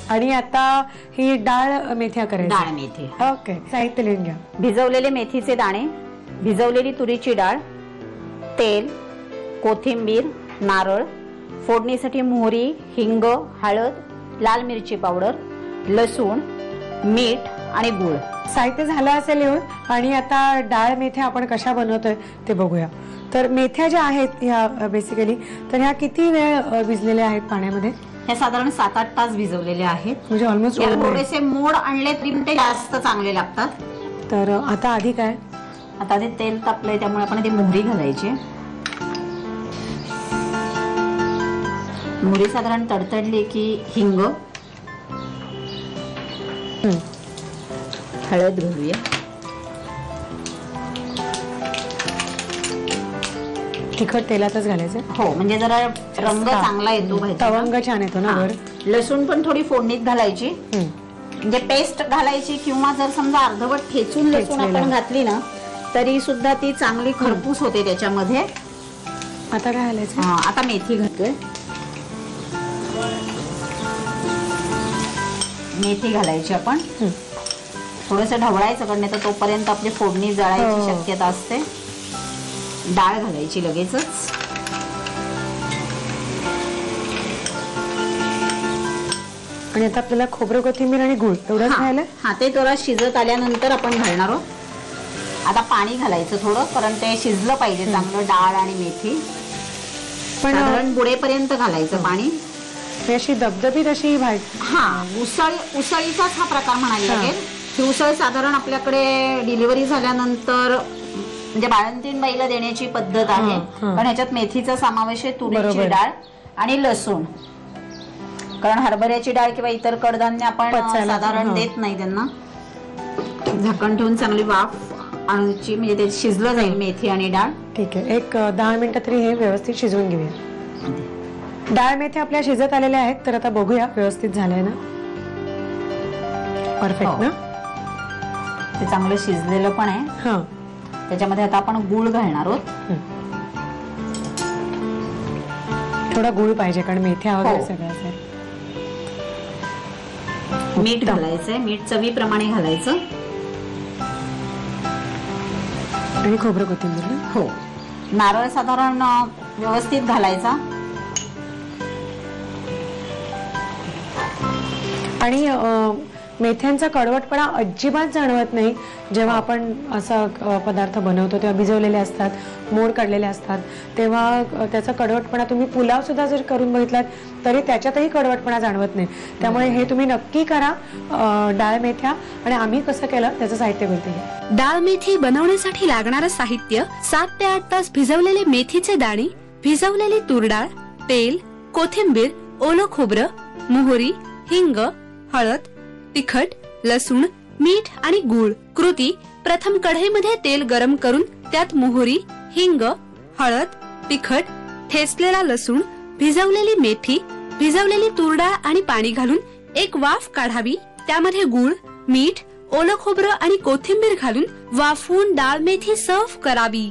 आणि आता ही डाळ मेथ्या करायची. डाळ मेथी. ओके, साहित्य लिहून घ्या. भिजवलेले मेथीचे दाणे, भिजवलेली तुरीची डाळ, तेल, कोथिंबीर, नारळ, फोडणीसाठी मोहरी, हिंग, हळद, लाल मिरची पावडर, लसूण, मीठ आणि गूळ. साहित्य झालं असेल लिहून. आणि आता डाळ मेथ्या आपण कशा बनवतोय ते बघूया. तर मेथ्या ज्या आहेत ह्या बेसिकली, तर ह्या किती वेळ भिजलेल्या आहेत पाण्यामध्ये? हे साधारण 7-8 तास भिजवलेले आहेत. म्हणजे ऑलमोस्ट थोडेसे मोड आणले तरी ते जास्त चांगले लागतात. तर आता आधी काय? आता ते तेल तापलंय त्यामुळे आपण ती मोहरी घालायची. मोहरी साधारण तडतडली की हिंग, हळद घालूया. तिखट तेलातच घालायचं. हो, म्हणजे जरा रंग चांगला येतो, तवंग छान येतो ना वर. लसूण पण थोडी फोडणीत घालायची, म्हणजे पेस्ट घालायची, किंवा जर समजा अर्धवट ठेचून लसूण आपण घातली ना तरी सुद्धा ती चांगली खरपूस होते त्याच्यामध्ये. आता काय घालायचं? आता मेथी घालतोय. मेथी घालायची आपण. थोडंसं ढवळायचं कडे, तर तोपर्यंत आपली फोडणी जळायची शक्यता असते. डाळ घालायची लगेचच. आणि आता आपल्याला खोबरं, कोथिंबीर आणि गूळ एवढंच घालायला. ते थोडं शिजत आल्यानंतर आपण घालणार आहोत. आता पाणी घालायचं थोडं, कारण ते शिजलं पाहिजे चांगलं, डाळ आणि मेथी. पण बुडेपर्यंत घालायचं पाणी. अशी दबदबीत अशी भाजी. उसळीचाच हा प्रकार म्हणायला लागेल. ही उसळ साधारण आपल्याकडे डिलिव्हरी झाल्यानंतर म्हणजे बाळंतीण बाईला देण्याची पद्धत आहे. पण ह्याच्यात मेथीचा समावेश आहे, तुरीची डाळ आणि लसूण. कारण हरभऱ्याची डाळ किंवा इतर कडधान्य आपण साधारण देत नाही त्यांना. झाकण ठेवून चांगली वाफ आणायची, म्हणजे ते शिजलं जाईल मेथी आणि डाळ. ठीक आहे, एक 10 मिनिटं तरी हे व्यवस्थित शिजवून घेऊया. डाळ मेथी आपल्या शिजत आलेल्या आहेत. तर आता बघूया व्यवस्थित झालंय ना. परफेक्ट ना. ते चांगलं शिजलेलं पण आहे. त्याच्यामध्ये आता आपण गूळ घालणार आहोत. थोडा गूळ पाहिजे, कारण मेथ्या वगैरे सगळं असेल. मीठ घालायचंय, मीठ चवीप्रमाणे घालायचं. आणि खोबरं, कोथिंबीर. हो, नारळ साधारण व्यवस्थित घालायचा. आणि मेथ्यांचा कडवटपणा अजिबात जाणवत नाही जेव्हा आपण असा पदार्थ बनवतो. तेव्हा भिजवलेले असतात, मोड काढलेले असतात, तेव्हा त्याचा कडवटपणा, तुम्ही पुलाव सुद्धा जर करून बघितलात तरी त्याच्यातही कडवटपणा जाणवत नाही. त्यामुळे हे तुम्ही नक्की करा, डाळ मेथ्या. आणि आम्ही कसं केलं त्याचं साहित्य बोलते. डाळ मेथी बनवण्यासाठी लागणारं साहित्य: 7 ते 8 तास भिजवलेले मेथीचे दाणे, भिजवलेली तूर डाळ, तेल, कोथिंबीर, ओलं खोबरं, मोहरी, हिंग, हळद, तिखट, लसूण, मीठ आणि गूळ. कृती: प्रथम कढईमध्ये तेल गरम करून त्यात मोहरी, हिंग, हळद, तिखट, ठेचलेला लसूण, भिजवलेली मेथी, भिजवलेली तूर डाळ आणि पाणी घालून एक वाफ काढावी. त्यामध्ये गूळ, मीठ, ओलं खोबरं आणि कोथिंबीर घालून वाफवून डाळ मेथी सर्व्ह करावी.